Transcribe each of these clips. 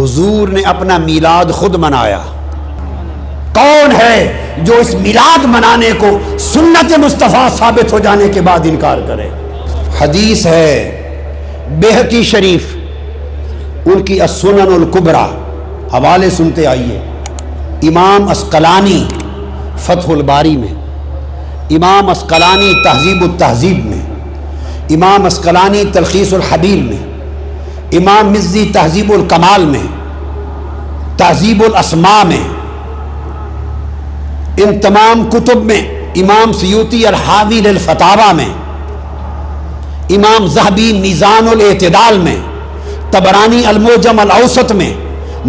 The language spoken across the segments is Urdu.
حضور نے اپنا میلاد خود منایا۔ کون ہے جو اس میلاد منانے کو سنت مصطفیٰ ثابت ہو جانے کے بعد انکار کرے؟ حدیث ہے بیہقی شریف، ان کی السنن الکبریٰ، حوالے سنتے آئیے۔ امام عسقلانی فتح الباری میں، امام عسقلانی تہذیب التہذیب میں، امام عسقلانی تلخیص الحبیر میں، امام مزی تہذیب الکمال میں، تہذیب الاسماء میں، ان تمام کتب میں، امام سیوطی الحاوی للفتاوی میں، امام ذہبی میزان الاعتدال میں، طبرانی المعجم الاوسط میں،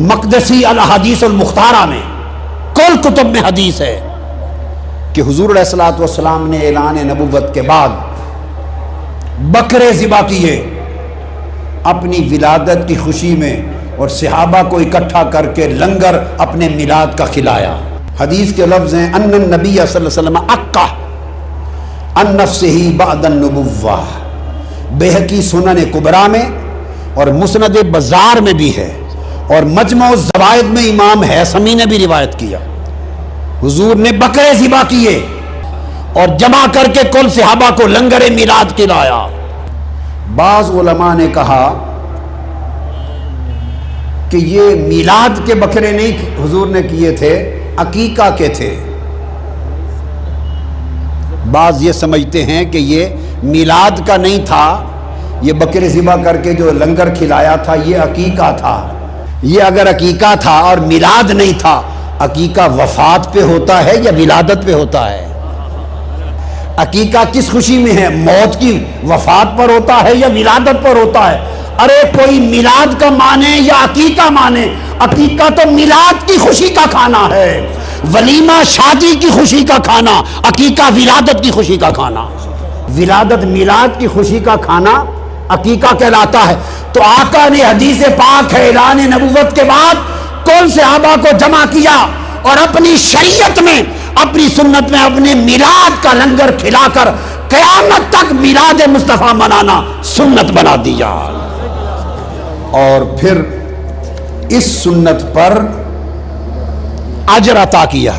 مقدسی الاحادیث المختارہ میں، کل کتب میں حدیث ہے کہ حضور علیہ الصلوۃ والسلام نے اعلان نبوت کے بعد بکرے ذبح کیے اپنی ولادت کی خوشی میں، اور صحابہ کو اکٹھا کر کے لنگر اپنے میلاد کا کھلایا۔ حدیث کے لفظ ہیں ان النبی صلی اللہ علیہ وسلم عقہ عن نفسہ بعد النبوہ، بیہقی سنن کبریٰ میں اور مسند بزار میں بھی ہے، اور مجمع الزوائد میں امام ہیثمی نے بھی روایت کیا۔ حضور نے بکرے ذبح کیے اور جمع کر کے کل صحابہ کو لنگر میلاد کھلایا۔ بعض علماء نے کہا کہ یہ میلاد کے بکرے نہیں حضور نے کیے تھے، عقیقہ کے تھے۔ بعض یہ سمجھتے ہیں کہ یہ میلاد کا نہیں تھا، یہ بکرے ذبح کر کے جو لنگر کھلایا تھا یہ عقیقہ تھا۔ یہ اگر عقیقہ تھا اور میلاد نہیں تھا، عقیقہ وفات پہ ہوتا ہے یا ولادت پہ ہوتا ہے؟ عقیقہ کس خوشی میں ہے؟ موت کی وفات پر ہوتا ہے یا ولادت پر ہوتا ہے؟ ارے کوئی میلاد کا مانے یا عقیقہ مانے، عقیقہ تو میلاد کی خوشی کا کھانا ہے، ولیمہ شادی کی خوشی کا کھانا، عقیقہ ولادت کی خوشی کا کھانا۔ ولادت میلاد کی خوشی کا کھانا عقیقہ کہلاتا ہے۔ تو آقا نے حدیث پاک ہے اعلان نبوت کے بعد کل صحابہ کو جمع کیا اور اپنی شریعت میں، اپنی سنت میں اپنے میلاد کا لنگر کھلا کر قیامت تک میلاد مصطفیٰ منانا سنت بنا دیا، اور پھر اس سنت پر اجر عطا کیا۔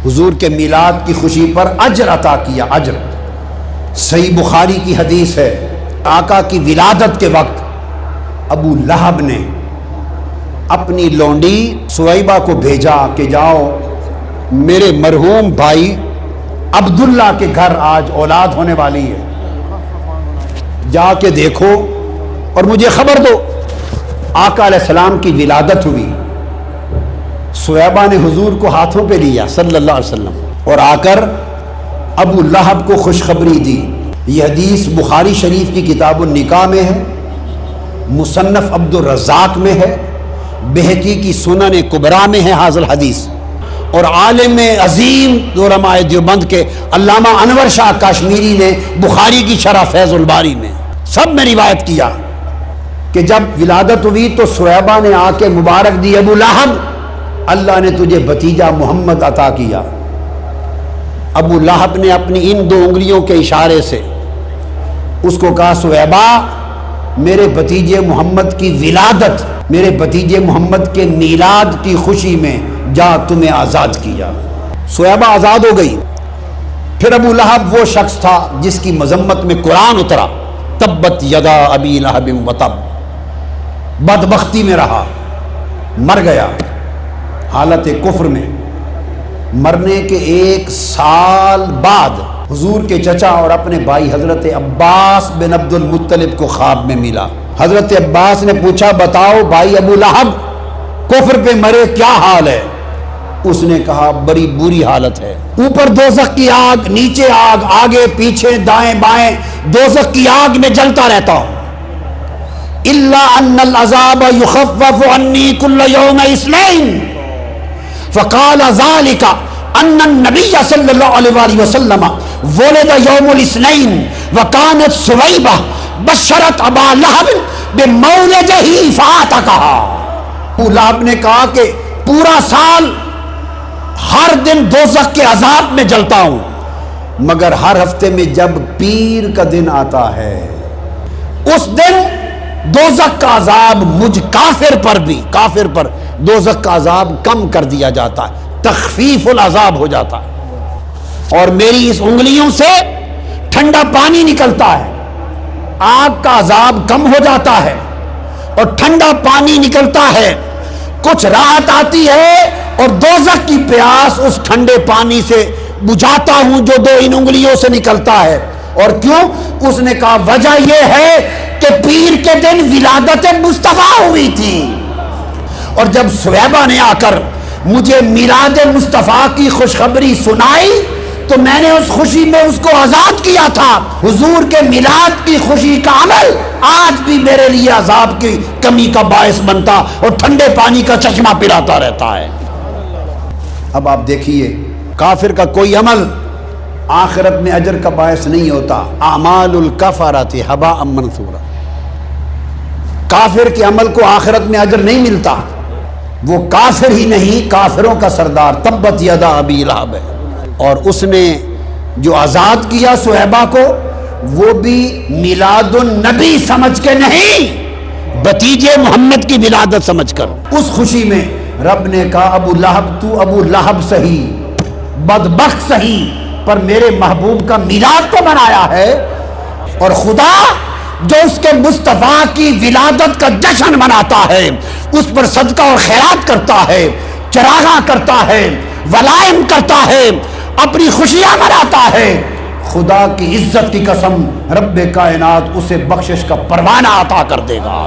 حضور کے میلاد کی خوشی پر اجر عطا کیا، اجر۔ صحیح بخاری کی حدیث ہے، آقا کی ولادت کے وقت ابو لہب نے اپنی لونڈی سویبہ کو بھیجا کہ جاؤ میرے مرحوم بھائی عبداللہ کے گھر آج اولاد ہونے والی ہے، جا کے دیکھو اور مجھے خبر دو۔ آقا علیہ السلام کی ولادت ہوئی، سویبہ نے حضور کو ہاتھوں پہ لیا صلی اللہ علیہ وسلم اور آ کر ابو لہب کو خوشخبری دی۔ یہ حدیث بخاری شریف کی کتاب النکاح میں ہے، مصنف عبد الرزاق میں ہے، بیہقی کی سنن کبریٰ میں ہے حاضر حدیث، اور عالم عظیم علماء دیوبند کے علامہ انور شاہ کاشمیری نے بخاری کی شرح فیض الباری میں سب میں روایت کیا کہ جب ولادت ہوئی تو سویبہ نے آ کے مبارک دی، ابو لہب اللہ نے تجھے بھتیجا محمد عطا کیا۔ ابو لہب نے اپنی ان دو انگلیوں کے اشارے سے اس کو کہا سویبہ میرے بھتیجے محمد کی ولادت، میرے بھتیجے محمد کے میلاد کی خوشی میں جا تمہیں آزاد کیا۔ سویبہ آزاد ہو گئی۔ پھر ابو لہب وہ شخص تھا جس کی مذمت میں قرآن اترا، تبت یدا ابی لہب وتب، بدبختی میں رہا، مر گیا حالت کفر میں۔ مرنے کے 1 سال بعد حضور کے چچا اور اپنے بھائی حضرت عباس بن عبد المطلب کو خواب میں ملا۔ حضرت عباس نے پوچھا بتاؤ بھائی ابو لہب کفر پہ مرے کیا حال ہے؟ اس نے کہا بڑی بری حالت ہے، اوپر دوزخ کی آگ، نیچے آگ، آگے پیچھے دائیں بائیں دوزخ کی آگ میں جلتا رہتا ہوں۔ الا ان العذاب یخفف عنی کل یوم اثنین، فقال ذلك ان النبی صلی اللہ علیہ وسلم ولد یوم الاثنین وکانت سویبہ بشرت ابا لہب بمولدہ فاتقہ۔ ابو لہب نے کہا کہ پورا سال ہر دن دوزخ کے عذاب میں جلتا ہوں، مگر ہر ہفتے میں جب پیر کا دن آتا ہے اس دن دوزخ کا عذاب مجھ کافر پر بھی، کافر پر دوزخ کا عذاب کم کر دیا جاتا ہے، تخفیف العذاب ہو جاتا ہے، اور میری اس انگلیوں سے ٹھنڈا پانی نکلتا ہے، آگ کا عذاب کم ہو جاتا ہے اور ٹھنڈا پانی نکلتا ہے، کچھ راحت آتی ہے، اور دوزخ کی پیاس اس ٹھنڈے پانی سے بجھاتا ہوں جو دو ان انگلیوں سے نکلتا ہے۔ اور کیوں؟ اس نے کہا وجہ یہ ہے کہ پیر کے دن ولادت مصطفیٰ ہوئی تھی، اور جب صہیبہ نے آ کر مجھے میلاد مصطفیٰ کی خوشخبری سنائی تو میں نے اس خوشی میں اس کو آزاد کیا تھا۔ حضور کے میلاد کی خوشی کا عمل آج بھی میرے لیے عذاب کی کمی کا باعث بنتا اور ٹھنڈے پانی کا چشمہ پلاتا رہتا ہے۔ اب آپ دیکھیے، کافر کا کوئی عمل آخرت میں اجر کا باعث نہیں ہوتا۔ اعمال الکفرۃ ھباء منثورا، کافر کے عمل کو آخرت میں اجر نہیں ملتا، وہ کافر ہی نہیں، کافروں کا سردار تبت یدا ابی لہب ہے، اور اس نے جو آزاد کیا صہیبہ کو وہ بھی میلاد النبی سمجھ کے نہیں، بھتیجے محمد کی ولادت سمجھ کر۔ اس خوشی میں رب نے کہا ابو لہب تو ابو لہب سہی، بدبخت سہی، پر میرے محبوب کا میلاد تو منایا ہے۔ اور خدا جو اس کے مصطفیٰ کی ولادت کا جشن مناتا ہے، اس پر صدقہ اور خیرات کرتا ہے، چراغاں کرتا ہے، ولائم کرتا ہے، اپنی خوشیاں مناتا ہے، خدا کی عزت کی قسم رب کائنات اسے بخشش کا پروانہ عطا کر دے گا۔